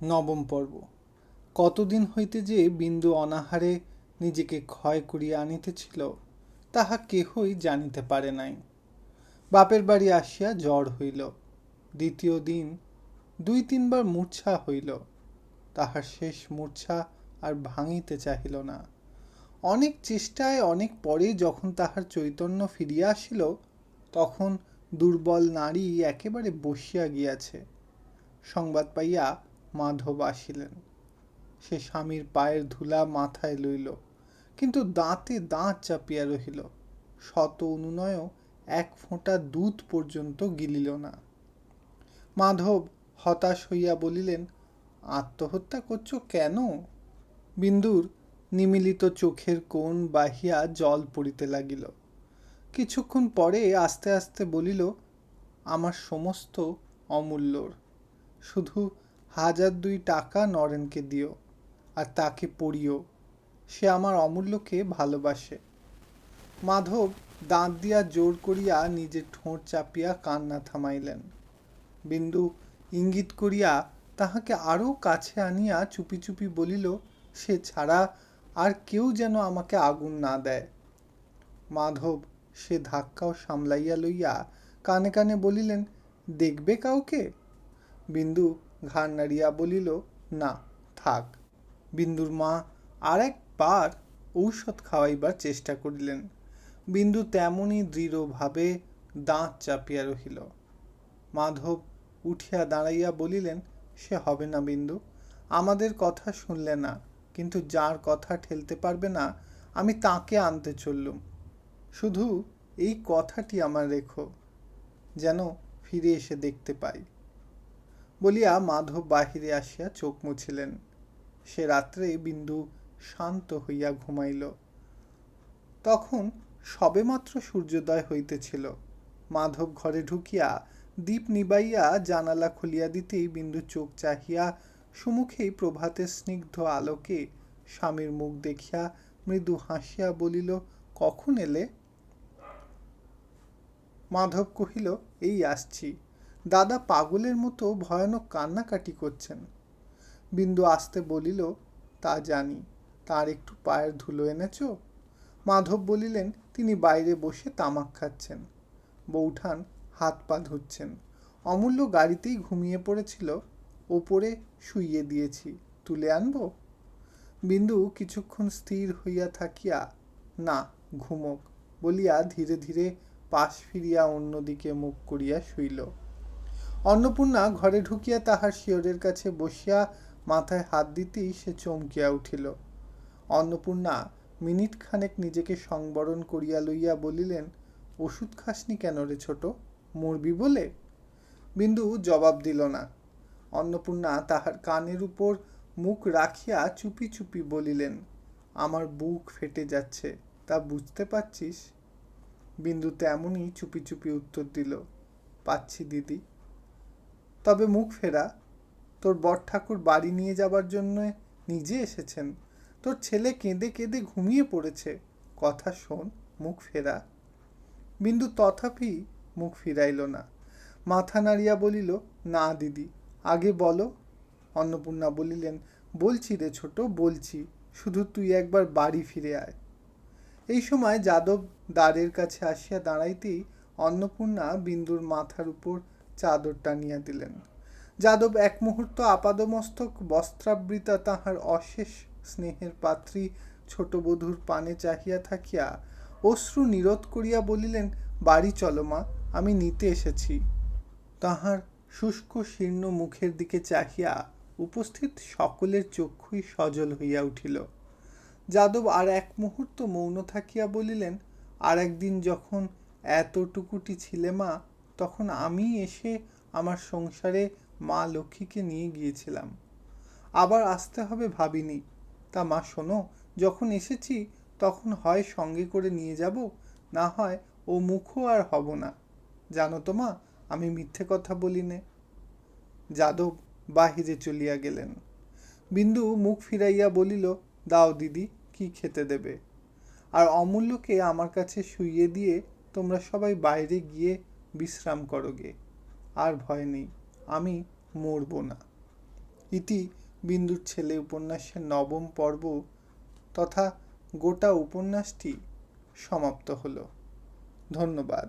নবম পর্ব। কতদিন হইতে যে বিন্দু অনাহারে নিজেকে ক্ষয় করিয়া আনিতেছিল তাহা কেহই জানিতে পারে নাই। বাপের বাড়ি আসিয়া জ্বর হইল, দ্বিতীয় দিন 2-3 বার মূর্ছা হইল। তাহার শেষ মূর্ছা আর ভাঙিতে চাহিল না। অনেক চেষ্টায় অনেক পরে যখন তাহার চৈতন্য ফিরিয়া আসিল, তখন দুর্বল নারী একেবারে বসিয়া গিয়াছে। সংবাদ পাইয়া মাধব আসিলেন। সে স্বামীর পায়ের ধুলা মাথায় লইল, কিন্তু দাঁতে দাঁত চাপিয়া রহিল। শত অনুনয়েও এক ফোঁটা দুধ পর্যন্ত গিলিল না। মাধব হতাশ হইয়া বলিলেন, আত্মহত্যা করছ কেন? বিন্দুর নিমিলিত চোখের কোণ বাহিয়া জল পড়িতে লাগিল। কিছুক্ষণ পরে আস্তে আস্তে বলিল, আমার সমস্ত অমূল্যর, শুধু 1,000-2 টাকা নরেনকে দিও, আর তাকে পড়িও। সে আমার অমূল্যকে ভালোবাসে। মাধব দাঁত দিয়া জোর করিয়া নিজের ঠোঁট চাপিয়া কান্না থামাইলেন। বিন্দু ইঙ্গিত করিয়া তাহাকে আরও কাছে আনিয়া চুপি চুপি বলিল, সে ছাড়া আর কেউ যেন আমাকে আগুন না দেয়। মাধব সে ধাক্কাও সামলাইয়া লইয়া কানে কানে বলিলেন, দেখবে কাউকে? বিন্দু ঘাড় নাড়িয়া বলিল, না, থাক। বিন্দুর মা আর একবার ঔষধ খাওয়াইবার চেষ্টা করিলেন। বিন্দু তেমনি দৃঢ়ভাবে দাঁত চাপিয়া রহিল। মাধব উঠিয়া দাঁড়াইয়া বলিলেন, সে হবে না বিন্দু, আমাদের কথা শুনলে না, কিন্তু যার কথা ঠেলতে পারবে না আমি তাকে আনতে চললুম। শুধু এই কথাটি আমার রেখো, যেন ফিরে এসে দেখতে পাই। বলিয়া মাধব বাহিরে আসিয়া চোখ মুছিলেন। সে রাত্রে বিন্দু শান্ত হইয়া ঘুমাইল। তখন সবেমাত্র সূর্যোদয় হইতেছিল। মাধব ঘরে ঢুকিয়া দীপ নিবাইয়া জানালা খুলিয়া দিতেই বিন্দু চোখ চাহিয়া সম্মুখেই প্রভাতের স্নিগ্ধ আলোকে স্বামীর মুখ দেখিয়া মৃদু হাসিয়া বলিল, কখন এলে? মাধব কহিল, এই আসছি। দাদা পাগলের মতো ভয়ানক কান্নাকাটি করছেন। বিন্দু আসতে বলিল, তা জানি, তার একটু পায়ের ধুলো এনেছ? মাধব বলিলেন, তিনি বাইরে বসে তামাক খাচ্ছেন, বৌঠান হাত পা ধুচ্ছেন। অমূল্য গাড়িতেই ঘুমিয়ে পড়েছিল, ওপরে শুইয়ে দিয়েছি, তুলে আনবো? বিন্দু কিছুক্ষণ স্থির হইয়া থাকিয়া, না, ঘুমোক বলিয়া ধীরে ধীরে পাশ ফিরিয়া অন্যদিকে মুখ করিয়া শুইল। অন্নপূর্ণা ঘরে ঢুকিয়া তাহার শিয়রের কাছে বসিয়া মাথায় হাত দিতেই সে চমকিয়া উঠিল। অন্নপূর্ণা মিনিট খানেক নিজেকে সংবরণ করিয়া লইয়া বলিলেন, ওষুধ খাসনি কেন রে ছোট, মরবি বলে? বিন্দু জবাব দিল না। অন্নপূর্ণা তাহার কানের উপর মুখ রাখিয়া চুপি চুপি বলিলেন, আমার বুক ফেটে যাচ্ছে, তা বুঝতে পারছিস? বিন্দু তেমনই চুপি চুপি উত্তর দিল, পাচ্ছি দিদি। তবে মুখ ফেরা? তোর বর ঠাকুর বাড়ি নিয়ে যাবার জন্য নিজে এসেছেন। তোর ছেলে কেঁদে কেঁদে ঘুমিয়ে পড়েছে, কথা শোন, মুখ ফেরা। বিন্দু তথাপি মুখ ফিরাইল না। মাথা নাড়িয়া বলিল, না দিদি, আগে বলো। অন্নপূর্ণা বলিলেন, বলছি রে ছোট, বলছি, শুধু তুই একবার বাড়ি ফিরে আয়। এই সময় যাদব দ্বারের কাছে আসিয়া দাঁড়াইতেই অন্নপূর্ণা বিন্দুর মাথার উপর চাদর টানিয়া দিলেন। যাদব এক মুহূর্ত আপাদমস্তক বস্ত্রাবৃতা তাহার অশেষ স্নেহের পাত্রী ছোট বধূর পানে চাহিয়া থাকিয়া অশ্রু নিরোধ করিয়া বলিলেন, বাড়ি চলো মা, আমি নিতে এসেছি। তাহার শুষ্ক শীর্ণ মুখের দিকে চাহিয়া উপস্থিত সকলের চক্ষুই সজল হইয়া উঠিল। যাদব আর এক মুহূর্ত মৌন থাকিয়া বলিলেন, আর একদিন যখন এতটুকুটি ছিলে মা, তখন আমি এসে আমার সংসারে মা লক্ষ্মীকে নিয়ে গিয়েছিলাম। আবার আসতে হবে ভাবিনি। তা মা শোনো, যখন এসেছি তখন হয় সঙ্গে করে নিয়ে যাব, না হয় ও মুখও আর হব না। জানো তো মা, আমি মিথ্যে কথা বলি নে। যাদব বাহিরে চলিয়া গেলেন। বিন্দু মুখ ফিরাইয়া বলিল, দাও দিদি, কি খেতে দেবে? আর অমূল্যকে আমার কাছে শুইয়ে দিয়ে তোমরা সবাই বাইরে গিয়ে বিশ্রাম করো গে। আর ভয় নেই, আমি মরব না। ইতি বিন্দুর ছেলে উপন্যাসের নবম পর্ব তথা গোটা উপন্যাসটি সমাপ্ত হলো। ধন্যবাদ।